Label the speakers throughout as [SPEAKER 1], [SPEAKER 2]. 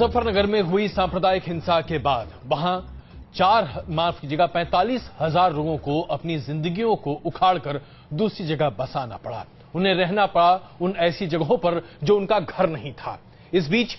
[SPEAKER 1] मुजफ्फरनगर में हुई सांप्रदायिक हिंसा के बाद वहां 45,000 लोगों को अपनी जिंदगियों को उखाड़कर दूसरी जगह बसाना पड़ा। उन्हें रहना पड़ा उन ऐसी जगहों पर जो उनका घर नहीं था। इस बीच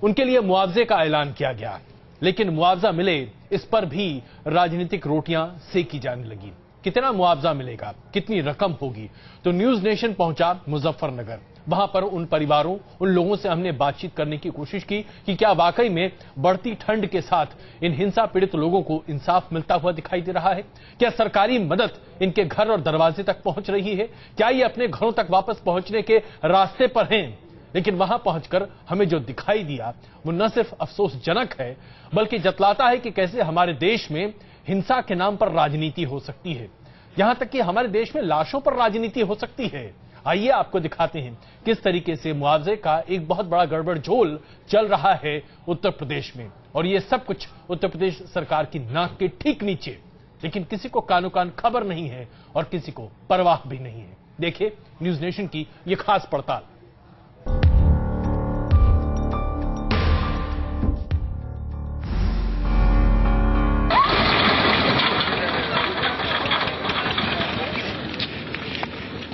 [SPEAKER 1] उनके लिए मुआवजे का ऐलान किया गया, लेकिन मुआवजा मिले इस पर भी राजनीतिक रोटियां सेकी जाने लगी। कितना मुआवजा मिलेगा, कितनी रकम होगी, तो न्यूज नेशन पहुंचा मुजफ्फरनगर। वहां पर उन परिवारों, उन लोगों से हमने बातचीत करने की कोशिश की कि क्या वाकई में बढ़ती ठंड के साथ इन हिंसा पीड़ित लोगों को इंसाफ मिलता हुआ दिखाई दे रहा है? क्या सरकारी मदद इनके घर और दरवाजे तक पहुंच रही है? क्या ये अपने घरों तक वापस पहुंचने के रास्ते पर हैं? लेकिन वहां पहुंचकर हमें जो दिखाई दिया वो न सिर्फ अफसोसजनक है, बल्कि जतलाता है कि कैसे हमारे देश में हिंसा के नाम पर राजनीति हो सकती है। यहां तक कि हमारे देश में लाशों पर राजनीति हो सकती है। आइए आपको दिखाते हैं किस तरीके से मुआवजे का एक बहुत बड़ा गड़बड़झोल चल रहा है उत्तर प्रदेश में, और ये सब कुछ उत्तर प्रदेश सरकार की नाक के ठीक नीचे। लेकिन किसी को कानो कान खबर नहीं है और किसी को परवाह भी नहीं है। देखिए न्यूज नेशन की ये खास पड़ताल।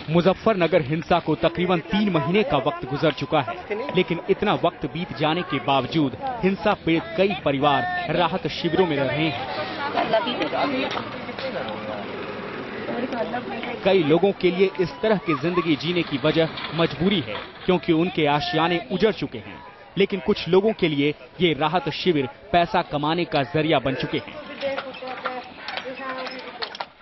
[SPEAKER 2] मुजफ्फरनगर हिंसा को तकरीबन 3 महीने का वक्त गुजर चुका है, लेकिन इतना वक्त बीत जाने के बावजूद हिंसा पीड़ित कई परिवार राहत शिविरों में रह रहे हैं। कई लोगों के लिए इस तरह की जिंदगी जीने की वजह मजबूरी है, क्योंकि उनके आशियाने उजड़ चुके हैं। लेकिन कुछ लोगों के लिए ये राहत शिविर पैसा कमाने का जरिया बन चुके हैं।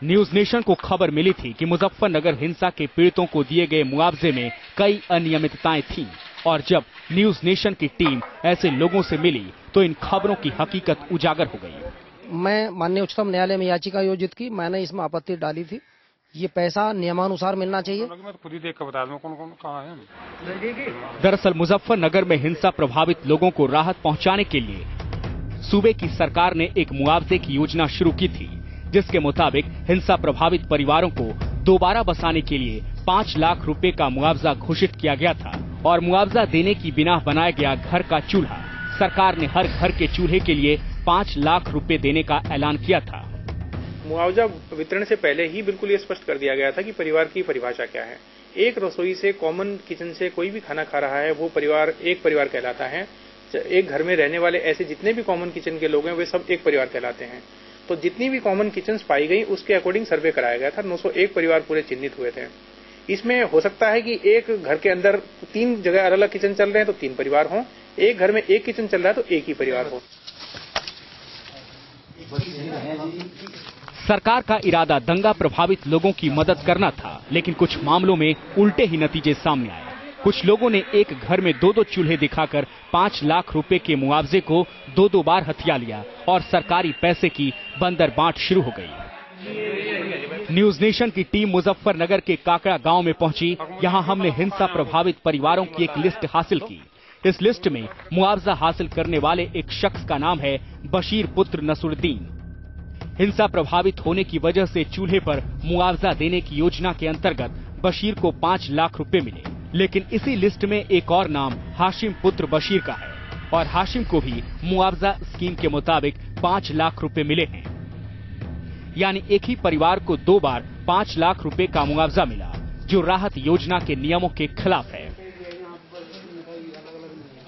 [SPEAKER 2] न्यूज नेशन को खबर मिली थी कि मुजफ्फरनगर हिंसा के पीड़ितों को दिए गए मुआवजे में कई अनियमितताएं थीं, और जब न्यूज नेशन की टीम ऐसे लोगों से मिली तो इन खबरों की हकीकत उजागर हो गई।
[SPEAKER 3] मैं माननीय उच्चतम न्यायालय में याचिका आयोजित की, मैंने इसमें आपत्ति डाली थी। ये पैसा नियमानुसार मिलना चाहिए।
[SPEAKER 4] मैं खुद ही देख कर बता दूं कौन कहाँ है।
[SPEAKER 2] दरअसल मुजफ्फरनगर में हिंसा प्रभावित लोगों को राहत पहुंचाने के लिए सूबे की सरकार ने एक मुआवजे की योजना शुरू की थी, जिसके मुताबिक हिंसा प्रभावित परिवारों को दोबारा बसाने के लिए 5 लाख रुपए का मुआवजा घोषित किया गया था, और मुआवजा देने की बिना बनाया गया घर का चूल्हा। सरकार ने हर घर के चूल्हे के लिए 5 लाख रुपए देने का ऐलान किया था।
[SPEAKER 5] मुआवजा वितरण से पहले ही बिल्कुल ये स्पष्ट कर दिया गया था कि परिवार की परिभाषा क्या है। एक रसोई से, कॉमन किचन से कोई भी खाना खा रहा है वो परिवार एक परिवार कहलाता है। एक घर में रहने वाले ऐसे जितने भी कॉमन किचन के लोग हैं वे सब एक परिवार कहलाते हैं। तो जितनी भी कॉमन किचन्स पाई गई उसके अकॉर्डिंग सर्वे कराया गया था। 901 परिवार पूरे चिन्हित हुए थे। इसमें हो सकता है कि एक घर के अंदर 3 जगह अलग अलग किचन चल रहे हैं तो 3 परिवार हों, एक घर में एक किचन चल रहा है तो एक ही परिवार हो।
[SPEAKER 2] सरकार का इरादा दंगा प्रभावित लोगों की मदद करना था, लेकिन कुछ मामलों में उल्टे ही नतीजे सामने आए। कुछ लोगों ने एक घर में 2-2 चूल्हे दिखाकर 5 लाख रुपए के मुआवजे को 2-2 बार हथिया लिया, और सरकारी पैसे की बंदर बांट शुरू हो गई। न्यूज नेशन की टीम मुजफ्फरनगर के काकड़ा गांव में पहुंची। यहां हमने हिंसा प्रभावित परिवारों की एक लिस्ट हासिल की। इस लिस्ट में मुआवजा हासिल करने वाले एक शख्स का नाम है बशीर पुत्र नसरुद्दीन। हिंसा प्रभावित होने की वजह से चूल्हे पर मुआवजा देने की योजना के अंतर्गत बशीर को 5 लाख रुपए मिले, लेकिन इसी लिस्ट में एक और नाम हाशिम पुत्र बशीर का है, और हाशिम को भी मुआवजा स्कीम के मुताबिक 5 लाख रुपए मिले हैं। यानी एक ही परिवार को 2 बार 5 लाख रुपए का मुआवजा मिला, जो राहत योजना के नियमों के खिलाफ है।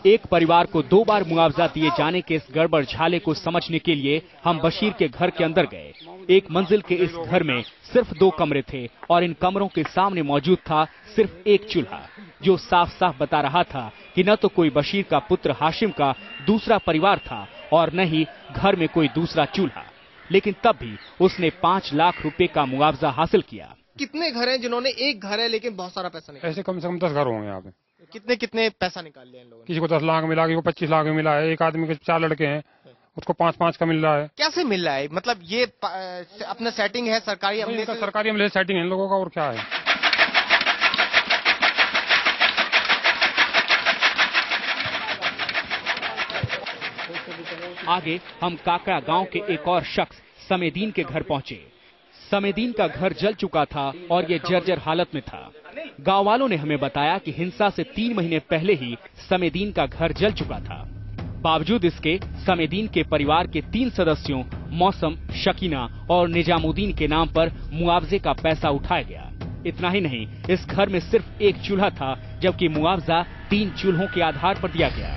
[SPEAKER 2] एक परिवार को 2 बार मुआवजा दिए जाने के इस गड़बड़ झाले को समझने के लिए हम बशीर के घर के अंदर गए। एक मंजिल के इस घर में सिर्फ 2 कमरे थे, और इन कमरों के सामने मौजूद था सिर्फ एक चूल्हा, जो साफ साफ बता रहा था कि न तो कोई बशीर का पुत्र हाशिम का दूसरा परिवार था और न ही घर में कोई दूसरा चूल्हा। लेकिन तब भी उसने 5 लाख रुपए का मुआवजा हासिल किया।
[SPEAKER 6] कितने घर हैं जिन्होंने एक घर है लेकिन बहुत सारा पैसा निकाला?
[SPEAKER 4] ऐसे कम से कम 10 घर होंगे यहाँ पे।
[SPEAKER 6] कितने पैसा निकाल लिया इन लोगों ने?
[SPEAKER 4] किसी को 10 लाख मिला, किसी को 25 लाख मिला है। एक आदमी के 4 लड़के हैं, उसको 5-5 का मिल रहा है।
[SPEAKER 6] कैसे मिल रहा है? मतलब ये अपना सेटिंग है सरकारी अमले से?
[SPEAKER 4] सरकारी अमले सेटिंग है इन लोगों का, और क्या है।
[SPEAKER 2] आगे हम काकड़ा गांव के एक और शख्स समेदीन के घर पहुंचे। समेदीन का घर जल चुका था और ये जर्जर हालत में था। गांव वालों ने हमें बताया कि हिंसा से 3 महीने पहले ही समेदीन का घर जल चुका था। बावजूद इसके समेदीन के परिवार के 3 सदस्यों मौसम, शकीना और निजामुद्दीन के नाम पर मुआवजे का पैसा उठाया गया। इतना ही नहीं, इस घर में सिर्फ एक चूल्हा था, जबकि मुआवजा 3 चूल्हों के आधार पर दिया गया।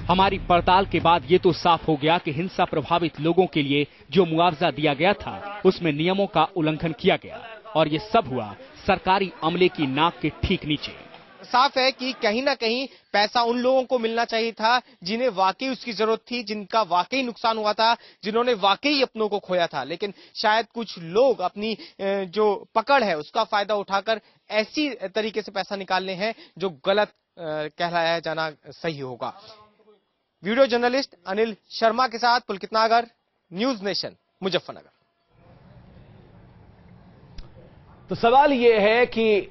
[SPEAKER 2] हमारी पड़ताल के बाद ये तो साफ हो गया कि हिंसा प्रभावित लोगों के लिए जो मुआवजा दिया गया था उसमें नियमों का उल्लंघन किया गया, और ये सब हुआ सरकारी अमले की नाक के ठीक नीचे।
[SPEAKER 6] साफ है कि कहीं ना कहीं पैसा उन लोगों को मिलना चाहिए था जिन्हें वाकई उसकी जरूरत थी, जिनका वाकई नुकसान हुआ था, जिन्होंने वाकई अपनों को खोया था। लेकिन शायद कुछ लोग अपनी जो पकड़ है उसका फायदा उठाकर ऐसी तरीके से पैसा निकालने हैं जो गलत कहलाया जाना सही होगा। वीडियो जर्नलिस्ट अनिल शर्मा के साथ पुलकित नागर, न्यूज नेशन, मुजफ्फरनगर।
[SPEAKER 7] तो सवाल यह है कि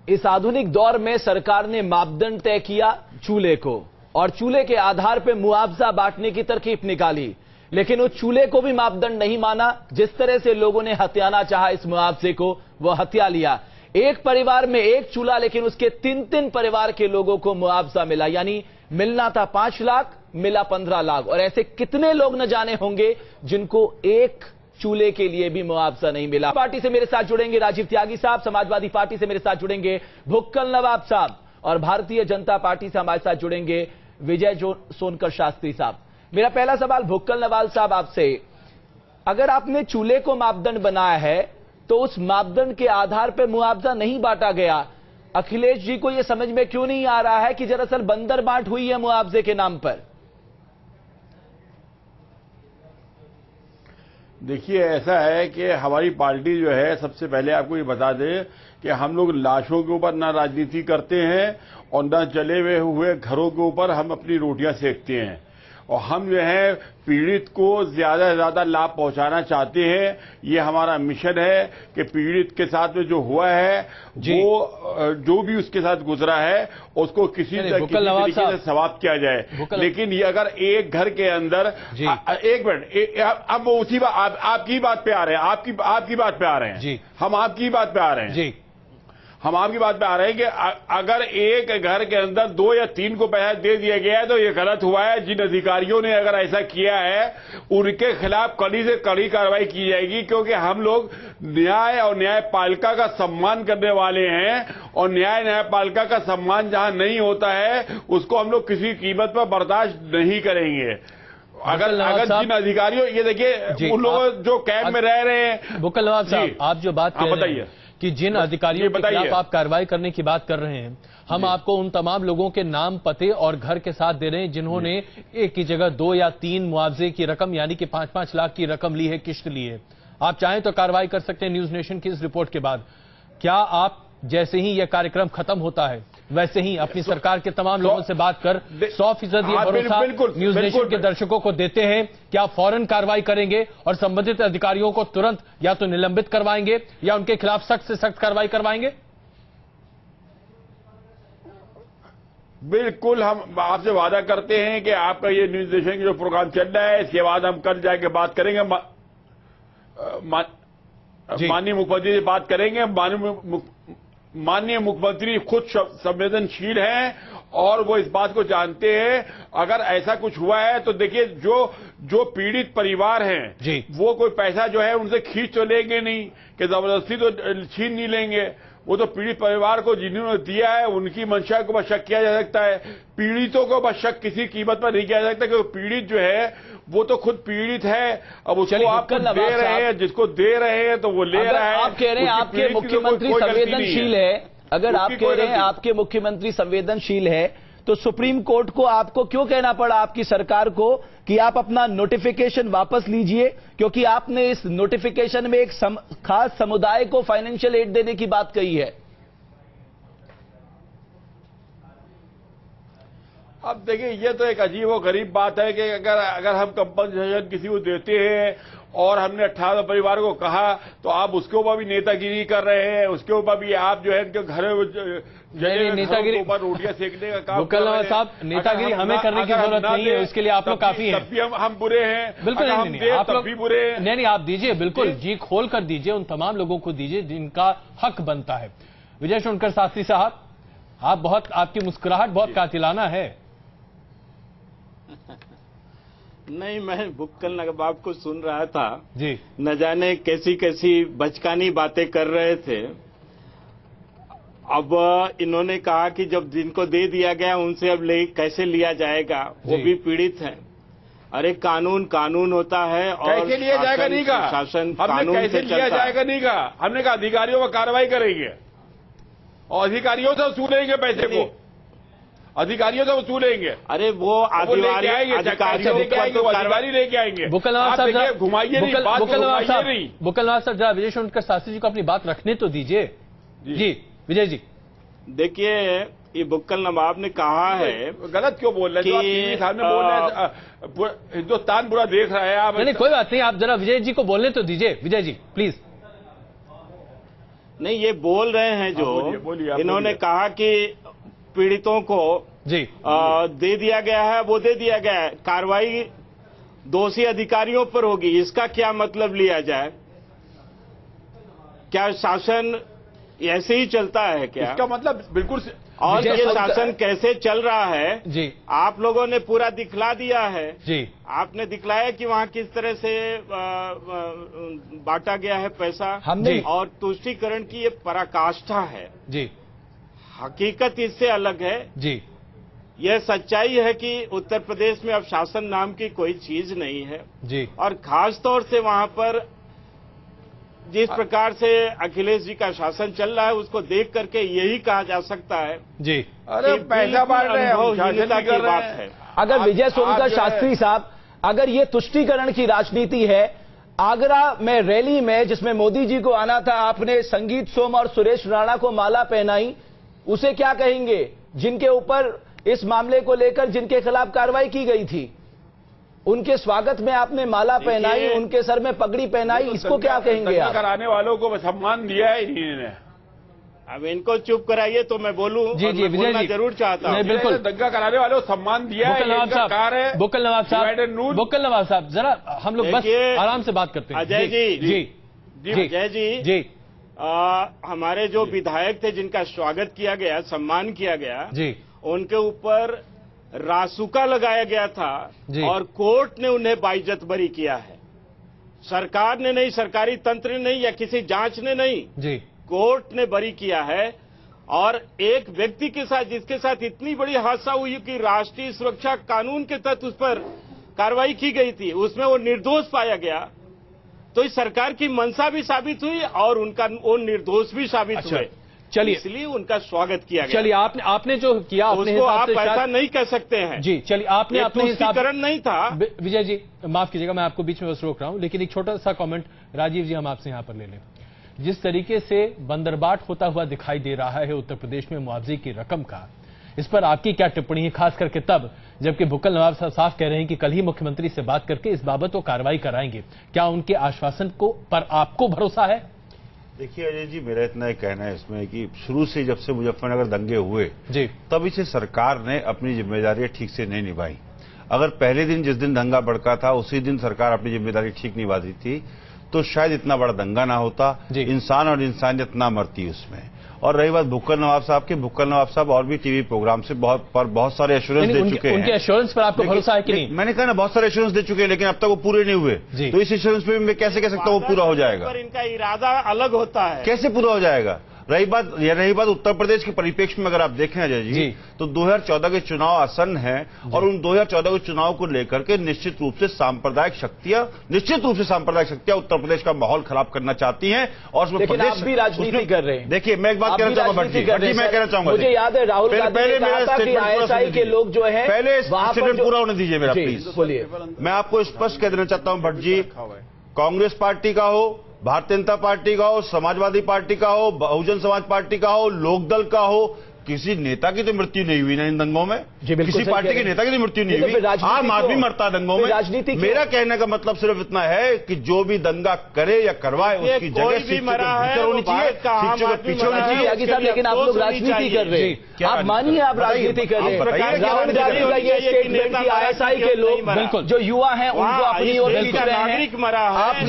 [SPEAKER 7] इस आधुनिक दौर में सरकार ने मापदंड तय किया चूल्हे को, और चूल्हे के आधार पर मुआवजा बांटने की तरकीब निकाली, लेकिन उस चूल्हे को भी मापदंड नहीं माना। जिस तरह से लोगों ने हथियाना चाहा इस मुआवजे को, वह हत्या लिया। एक परिवार में एक चूल्हा, लेकिन उसके 3 परिवार के लोगों को मुआवजा मिला, यानी मिलना था 5 लाख, मिला 15 लाख। और ऐसे कितने लोग न जाने होंगे जिनको एक चूल्हे के लिए भी मुआवजा नहीं मिला। पार्टी से मेरे साथ जुड़ेंगे राजीव त्यागी साहब, समाजवादी पार्टी से मेरे साथ जुड़ेंगे भुक्कल नवाब साहब, और भारतीय जनता पार्टी से हमारे साथ जुड़ेंगे विजय सोनकर शास्त्री साहब। मेरा पहला सवाल भुक्कल नवाब साहब आपसे, अगर आपने चूल्हे को मापदंड बनाया है तो उस मापदंड के आधार पर मुआवजा नहीं बांटा गया, अखिलेश जी को यह समझ में क्यों नहीं आ रहा है कि दरअसल बंदर बांट हुई है मुआवजे के नाम पर?
[SPEAKER 8] देखिए, ऐसा है कि हमारी पार्टी जो है, सबसे पहले आपको ये बता दें कि हम लोग लाशों के ऊपर ना राजनीति करते हैं और ना जले हुए घरों के ऊपर हम अपनी रोटियां सेकते हैं, और हम जो है पीड़ित को ज्यादा से ज्यादा लाभ पहुंचाना चाहते हैं। ये हमारा मिशन है कि पीड़ित के साथ में जो हुआ है, वो जो भी उसके साथ गुजरा है उसको किसी तरीके से समाप्त किया जाए। लेकिन ये अगर एक घर के अंदर एक मिनट, अब उसी आपकी बात पे आ रहे हैं, आपकी बात पे आ रहे हैं, हम आपकी बात पे आ रहे हैं, हम आपकी बात पे आ रहे हैं कि अगर एक घर के अंदर 2 या 3 को पैसा दे दिया गया है तो ये गलत हुआ है। जिन अधिकारियों ने अगर ऐसा किया है उनके खिलाफ कड़ी से कड़ी कार्रवाई की जाएगी, क्योंकि हम लोग न्याय और न्यायपालिका का सम्मान करने वाले हैं, और न्यायपालिका का सम्मान जहां नहीं होता है उसको हम लोग किसी कीमत पर बर्दाश्त नहीं करेंगे। अगर जिन अधिकारियों, ये देखिए उन लोगों जो कैंप में रह रहे हैं,
[SPEAKER 1] भुक्कल नवाब साहब आप जो बात कह रहे हैं कि जिन अधिकारियों के खिलाफ आप कार्रवाई करने की बात कर रहे हैं, हम आपको उन तमाम लोगों के नाम, पते और घर के साथ दे रहे हैं जिन्होंने एक की जगह 2 या 3 मुआवजे की रकम यानी कि 5-5 लाख की रकम ली है, किश्त ली है। आप चाहें तो कार्रवाई कर सकते हैं न्यूज नेशन की इस रिपोर्ट के बाद। क्या आप जैसे ही यह कार्यक्रम खत्म होता है वैसे ही अपनी सरकार के तमाम लोगों से बात कर 100% ये भरोसा न्यूज नेशन के दर्शकों को देते हैं कि आप फौरन कार्रवाई करेंगे और संबंधित अधिकारियों को तुरंत या तो निलंबित करवाएंगे या उनके खिलाफ सख्त से सख्त कार्रवाई करवाएंगे?
[SPEAKER 8] बिल्कुल, हम आपसे वादा करते हैं कि आपका ये न्यूज नेशन जो प्रोग्राम चल रहा है इसके बाद हम कल जाके बात करेंगे, माननीय मुख्यमंत्री से बात करेंगे। माननीय मुख्यमंत्री खुद संवेदनशील हैं और वो इस बात को जानते हैं। अगर ऐसा कुछ हुआ है तो देखिए, जो पीड़ित परिवार हैं वो कोई पैसा जो है उनसे खींच तो लेंगे नहीं, कि जबरदस्ती तो छीन नहीं लेंगे। वो तो पीड़ित परिवार को जिन्होंने दिया है उनकी मंशा को बस शक किया जा सकता है, पीड़ितों को बस शक किसी कीमत पर नहीं किया जा सकता, क्योंकि पीड़ित जो है वो तो खुद पीड़ित है। अब उसको आप दे रहे हैं, जिसको दे रहे हैं तो वो ले रहा है।
[SPEAKER 7] आप कह रहे हैं आपके मुख्यमंत्री संवेदनशील है, अगर आप कह रहे हैं आपके मुख्यमंत्री संवेदनशील है तो सुप्रीम कोर्ट को आपको क्यों कहना पड़ा, आपकी सरकार को, कि आप अपना नोटिफिकेशन वापस लीजिए, क्योंकि आपने इस नोटिफिकेशन में एक खास समुदाय को फाइनेंशियल एड देने की बात कही है?
[SPEAKER 8] अब देखिए, ये तो एक अजीब और गरीब बात है कि अगर हम कंपनसेशन किसी को देते हैं और हमने 18 परिवार को कहा तो आप उसके ऊपर भी नेतागिरी कर रहे हैं, उसके ऊपर भी आप जो है इनके घरों
[SPEAKER 1] नेतागिरी
[SPEAKER 8] ऊपर रोटियां सेकने का काम
[SPEAKER 1] भुक्कल नवाब साहब, नेतागिरी हमें करने की जरूरत नहीं है, उसके लिए आप लोग काफी हैं।
[SPEAKER 8] तब भी हम बुरे हैं,
[SPEAKER 1] बिल्कुल नहीं, आप लोग
[SPEAKER 8] भी बुरे हैं।
[SPEAKER 1] नहीं, आप दीजिए, बिल्कुल जी खोल कर दीजिए, उन तमाम लोगों को दीजिए जिनका हक बनता है। विजय सोनकर शास्त्री साहब, आप आपकी मुस्कुराहट बहुत कातिलाना है।
[SPEAKER 9] नहीं, मैं बुक्कल नवाब को सुन रहा था
[SPEAKER 1] जी।
[SPEAKER 9] न जाने कैसी कैसी बचकानी बातें कर रहे थे। अब इन्होंने कहा कि जब जिनको दे दिया गया उनसे अब कैसे लिया जाएगा, वो भी पीड़ित हैं। अरे कानून कानून होता है और
[SPEAKER 8] कैसे लिया जाएगा नहीं कहा,
[SPEAKER 9] शासन
[SPEAKER 8] हमने
[SPEAKER 9] कानून
[SPEAKER 8] कैसे लिया जाएगा नहीं कहा, हमने कहा अधिकारियों पर कार्रवाई करेंगे और अधिकारियों से वसूलेंगे पैसे को, अधिकारियों से वसूलेंगे।
[SPEAKER 9] अरे वो अधिकारियों
[SPEAKER 8] कार्रवाई लेके आएंगे।
[SPEAKER 1] बुक्कल नवाब साहब
[SPEAKER 8] घुमाइए नहीं, बात को घुमाइए नहीं।
[SPEAKER 1] बुक्कल नवाब साहब, जरा विजय शोणकर शास्त्री जी को अपनी बात रखने तो दीजिए। जी विजय जी,
[SPEAKER 9] देखिए ये बुक्कल नवाब ने कहा है,
[SPEAKER 8] गलत क्यों बोल रहे हैं? सामने बोल रहे हैं हिंदुस्तान पूरा देख रहा है। आप
[SPEAKER 1] नहीं कोई बात नहीं, आप जरा विजय जी को बोलने तो दीजिए। विजय जी प्लीज।
[SPEAKER 9] नहीं, ये बोल रहे हैं जो
[SPEAKER 8] बोलिए,
[SPEAKER 9] इन्होंने कहा कि पीड़ितों को
[SPEAKER 1] जी
[SPEAKER 9] दे दिया गया है, वो दे दिया गया है, कार्रवाई दोषी अधिकारियों पर होगी। इसका क्या मतलब लिया जाए? क्या शासन ऐसे ही चलता है क्या?
[SPEAKER 8] इसका मतलब बिल्कुल।
[SPEAKER 9] और ये शासन कैसे चल रहा है
[SPEAKER 1] जी,
[SPEAKER 9] आप लोगों ने पूरा दिखला दिया है
[SPEAKER 1] जी।
[SPEAKER 9] आपने दिखलाया कि वहाँ किस तरह से बांटा गया है पैसा
[SPEAKER 1] हमने,
[SPEAKER 9] और तुष्टीकरण की ये पराकाष्ठा है
[SPEAKER 1] जी।
[SPEAKER 9] हकीकत इससे अलग है
[SPEAKER 1] जी।
[SPEAKER 9] यह सच्चाई है कि उत्तर प्रदेश में अब शासन नाम की कोई चीज नहीं है
[SPEAKER 1] जी।
[SPEAKER 9] और खास तौर से वहां पर जिस प्रकार से अखिलेश जी का शासन चल रहा है उसको देख करके यही कहा जा सकता है
[SPEAKER 1] जी।
[SPEAKER 8] अरे पैसा बांट रहे हैं,
[SPEAKER 9] की बात है।
[SPEAKER 7] अगर विजय शोणकर शास्त्री साहब, अगर ये तुष्टीकरण की राजनीति है, आगरा में रैली में जिसमें मोदी जी को आना था, आपने संगीत सोम और सुरेश राणा को माला पहनाई, उसे क्या कहेंगे? जिनके ऊपर इस मामले को लेकर जिनके खिलाफ कार्रवाई की गई थी, उनके स्वागत में आपने माला पहनाई, उनके सर में पगड़ी पहनाई, इसको क्या कहेंगे आप?
[SPEAKER 8] कराने वालों को सम्मान दिया है इन्होंने।
[SPEAKER 9] अब इनको चुप कराइए तो मैं बोलूं।
[SPEAKER 1] जी जी विजय जी,
[SPEAKER 9] जरूर चाहता हूं।
[SPEAKER 8] बिल्कुल, दंगा कराने वालों को सम्मान दिया है।
[SPEAKER 1] बुक्कल नवाब साहब, जरा हम लोग बस आराम से बात करते हैं।
[SPEAKER 9] अजय जी,
[SPEAKER 1] जी
[SPEAKER 9] अजय जी, हमारे जो विधायक थे जिनका स्वागत किया गया, सम्मान किया गया जी, उनके ऊपर रासुका लगाया गया था और कोर्ट ने उन्हें बाइज्जत बरी किया है। सरकार ने नहीं, सरकारी तंत्र ने नहीं, या किसी जांच ने नहीं जी, कोर्ट ने बरी किया है। और एक व्यक्ति के साथ जिसके साथ इतनी बड़ी हादसा हुई कि राष्ट्रीय सुरक्षा कानून के तहत उस पर कार्रवाई की गई थी, उसमें वो निर्दोष पाया गया, तो इस सरकार की मंशा भी साबित हुई और उनका वो निर्दोष भी साबित हुए।
[SPEAKER 1] चलिए,
[SPEAKER 9] इसलिए उनका स्वागत किया गया।
[SPEAKER 1] चलिए, आपने जो किया
[SPEAKER 9] उसको आप ऐसा नहीं कह सकते हैं
[SPEAKER 1] जी। चलिए, आपने अपने
[SPEAKER 9] तुष्टीकरण नहीं था।
[SPEAKER 1] विजय जी माफ कीजिएगा, मैं आपको बीच में बस रोक रहा हूं, लेकिन एक छोटा सा कमेंट राजीव जी हम आपसे यहां पर ले लें। जिस तरीके से बंदरबाट होता हुआ दिखाई दे रहा है उत्तर प्रदेश में मुआवजे की रकम का, इस पर आपकी क्या टिप्पणी है, खास करके तब जबकि बुक्कल नवाब साहब साफ कह रहे हैं कि कल ही मुख्यमंत्री से बात करके इस बाबत वो कार्रवाई कराएंगे। क्या उनके आश्वासन को पर आपको भरोसा है?
[SPEAKER 10] देखिए अजय जी, मेरा इतना एक कहना है इसमें कि शुरू से जब से मुजफ्फरनगर दंगे हुए
[SPEAKER 1] जी,
[SPEAKER 10] तब इसे सरकार ने अपनी जिम्मेदारी ठीक से नहीं निभाई। अगर पहले दिन जिस दिन दंगा भड़का था उसी दिन सरकार अपनी जिम्मेदारी ठीक निभा दी थी तो शायद इतना बड़ा दंगा ना होता, इंसान और इंसानियत ना मरती उसमें। और रही बात बुक्कल नवाब साहब की, बुक्कल नवाब साहब और भी टीवी प्रोग्राम से बहुत सारे एश्योरेंस दे चुके हैं।
[SPEAKER 1] उनके एश्योरेंस पर आपको भरोसा है कि नहीं?
[SPEAKER 10] मैंने कहा ना, बहुत सारे एश्योरेंस दे चुके हैं, लेकिन अब तक वो पूरे नहीं हुए। तो इस एश्योरेंस पे मैं कैसे कह सकता हूँ वो पूरा हो जाएगा?
[SPEAKER 9] इनका इरादा अलग होता है,
[SPEAKER 10] कैसे पूरा हो जाएगा? रही बात उत्तर प्रदेश के परिप्रेक्ष्य में अगर आप देखें अजय जी, तो 2014 के चुनाव आसन्न हैं और उन 2014 के चुनाव को लेकर के निश्चित रूप से सांप्रदायिक शक्तियां उत्तर प्रदेश का माहौल खराब करना चाहती हैं और उसमें
[SPEAKER 7] प्रदेश भी राजनीति कर रहे हैं।
[SPEAKER 10] देखिए, मैं एक बात कहना चाहूंगा भट्ट जी, मैं कहना चाहूंगा,
[SPEAKER 7] मुझे याद है राहुल
[SPEAKER 10] पहले मेरा
[SPEAKER 7] आईएसआई के लोग जो है,
[SPEAKER 10] पहले स्टेटमेंट पूरा होने दीजिए मेरा, प्लीज
[SPEAKER 7] बोलिए।
[SPEAKER 10] मैं आपको स्पष्ट कह देना चाहता हूं भट्ट जी, कांग्रेस पार्टी का हो, भारतीय जनता पार्टी का हो, समाजवादी पार्टी का हो, बहुजन समाज पार्टी का हो, लोकदल का हो, किसी नेता की तो मृत्यु नहीं हुई ना इन दंगों में, किसी पार्टी के नेता की तो मृत्यु नहीं हुई। आम आदमी मरता है दंगों में।
[SPEAKER 7] राजनीति
[SPEAKER 10] मेरा कहने का मतलब सिर्फ इतना है कि जो भी दंगा करे या करवाए उसकी जगह शिक्षा होनी चाहिए, शिक्षा के पीछे होनी चाहिए।
[SPEAKER 7] लेकिन आप लोग राजनीति कर रहे हैं, आप मानिए आप राजनीति कर रहे हैं। राहुल गांधी का ये स्टेटमेंट की आईएसआई के लोग जो युवा हैं उनको अपनी ओर खींच रहे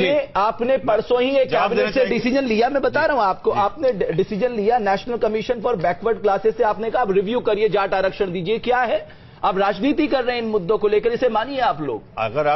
[SPEAKER 7] हैं। आपने परसों ही एक कैबिनेट से डिसीजन लिया, मैं बता रहा हूं आपको, आपने डिसीजन लिया national commission for backward classes से, आपने कहा आप रिव्यू करिए, जाट आरक्षण दीजिए। क्या है आप राजनीति कर रहे हैं इन मुद्दों को लेकर, इसे मानिए आप लोग।
[SPEAKER 10] अगर आप